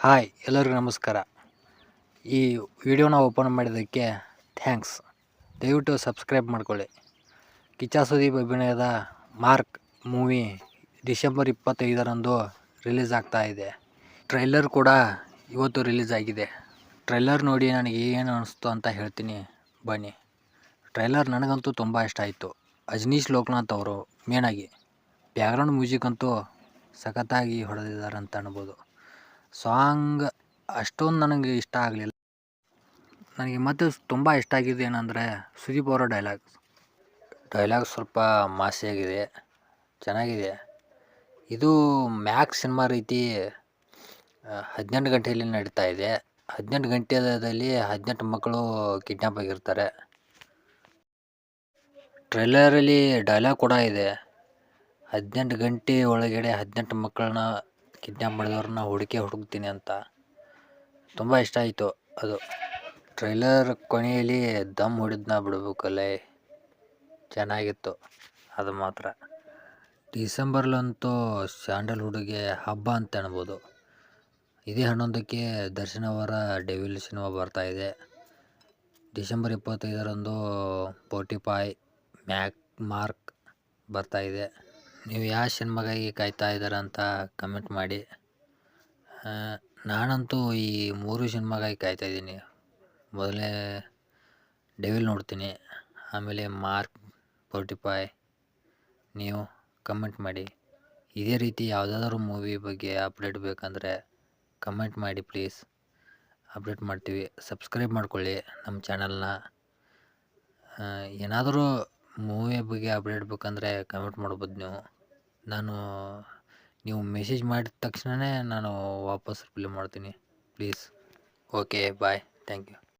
Hi ಎಲ್ಲರಿಗೂ ನಮಸ್ಕಾರ. ಈ ವಿಡಿಯೋನ ಓಪನ್ ಮಾಡಿದ್ದಕ್ಕೆ ಥ್ಯಾಂಕ್ಸ್. ದಯವಿಟ್ಟು ಸಬ್ಸ್ಕ್ರೈಬ್ ಮಾಡ್ಕೊಳ್ಳಿ. ಕಿಚ್ಚ ಸುದೀಪ್ ಅಭಿನಯದ ಮಾರ್ಕ್ ಮೂವಿ ಡಿಸೆಂಬರ್ 25ರಂದು ರಿಲೀಸ್ ಆಗ್ತಾ ಇದೆ. ಟ್ರೈಲರ್ ಕೂಡ ಇವತ್ತು ರಿಲೀಸ್ ಆಗಿದೆ. ಟ್ರೈಲರ್ ನೋಡಿ ನನಗೆ ಏನು ಅನಿಸ್ತು ಅಂತ ಹೇಳ್ತೀನಿ ಬನ್ನಿ. ಟ್ರೈಲರ್ ನನಗಂತೂ ತುಂಬ ಇಷ್ಟ ಆಯಿತು. ಅಜನೀಶ್ ಲೋಕನಾಥ್ ಅವರು ಮೇನಾಗಿ ಬ್ಯಾಕ್ಗ್ರೌಂಡ್ ಮ್ಯೂಸಿಕ್ ಅಂತೂ ಸಖತ್ತಾಗಿ ಹೊಡೆದಿದ್ದಾರೆ ಅಂತ ಅನ್ಬೋದು. ಸಾಂಗ್ ಅಷ್ಟೊಂದು ನನಗೆ ಇಷ್ಟ ಆಗಲಿಲ್ಲ. ನನಗೆ ಮತ್ತು ತುಂಬ ಇಷ್ಟ ಆಗಿದ್ದು ಏನಂದರೆ ಸುದೀಪ್ ಅವರ ಡೈಲಾಗ್ ಸ್ವಲ್ಪ ಮಾಸಿಯಾಗಿದೆ, ಚೆನ್ನಾಗಿದೆ. ಇದು ಮ್ಯಾಕ್ಸ್ ಸಿನಿಮಾ ರೀತಿ 18 ಗಂಟೆಯಲ್ಲಿ ನಡೀತಾ ಇದೆ. 18 ಗಂಟೆಯಲ್ಲಿ 18 ಮಕ್ಕಳು ಕಿಡ್ನ್ಯಾಪ್ ಆಗಿರ್ತಾರೆ. ಟ್ರೈಲರಲ್ಲಿ ಡೈಲಾಗ್ ಕೂಡ ಇದೆ, 18 ಗಂಟೆ ಒಳಗಡೆ 18 ಮಕ್ಕಳನ್ನ ಕಿಡ್ನ್ಯಾಪ್ ಮಾಡಿದವ್ರನ್ನ ಹುಡುಕ್ತೀನಿ ಅಂತ. ತುಂಬ ಇಷ್ಟ ಆಯಿತು ಅದು. ಟ್ರೈಲರ್ ಕೊನೆಯಲ್ಲಿ ದಮ್ ಹೊಡೆದನ್ನ ಬಿಡಬೇಕಲ್ಲೇ, ಚೆನ್ನಾಗಿತ್ತು ಅದು ಮಾತ್ರ. ಡಿಸೆಂಬರ್ಲಂತೂ ಸ್ಯಾಂಡಲ್ವುಡ್ಗೆ ಹಬ್ಬ ಅಂತ ಅನ್ಬೋದು. ಇದೇ 11ಕ್ಕೆ ದರ್ಶನ್ ಅವರ ಡೆವಿಲ್ ಸಿನಿಮಾ ಬರ್ತಾ ಇದೆ. ಡಿಸೆಂಬರ್ 25ರಂದು 45 ಮಾರ್ಕ್ ಬರ್ತಾ ಇದೆ. ನೀವು ಯಾವ ಸಿನಿಮಾಗಾಗಿ ಕಾಯ್ತಾ ಇದ್ದೀರ ಅಂತ ಕಮೆಂಟ್ ಮಾಡಿ. ನಾನಂತೂ ಈ 3 ಸಿನಿಮಾಗಾಗಿ ಕಾಯ್ತಾ ಇದ್ದೀನಿ. ಮೊದಲೇ ಡೆವಿಲ್ ನೋಡ್ತೀನಿ, ಆಮೇಲೆ ಮಾರ್ಕ್ 45. ನೀವು ಕಮೆಂಟ್ ಮಾಡಿ. ಇದೇ ರೀತಿ ಯಾವುದಾದ್ರೂ ಮೂವಿ ಬಗ್ಗೆ ಅಪ್ಡೇಟ್ ಬೇಕಂದರೆ ಕಮೆಂಟ್ ಮಾಡಿ ಪ್ಲೀಸ್. ಅಪ್ಡೇಟ್ ಮಾಡ್ತೀವಿ. ಸಬ್ಸ್ಕ್ರೈಬ್ ಮಾಡ್ಕೊಳ್ಳಿ ನಮ್ಮ ಚಾನಲ್ನ. ಏನಾದರೂ ಮೂವಿ ಬಗ್ಗೆ ಅಪ್ಡೇಟ್ ಬೇಕಂದರೆ ಕಮೆಂಟ್ ಮಾಡ್ಬೋದು ನೀವು ಮೆಸೇಜ್ ಮಾಡಿದ ತಕ್ಷಣವೇ ನಾನು ವಾಪಸ್ ರಿಪ್ಲೈ ಮಾಡ್ತೀನಿ please. Okay bye, thank you.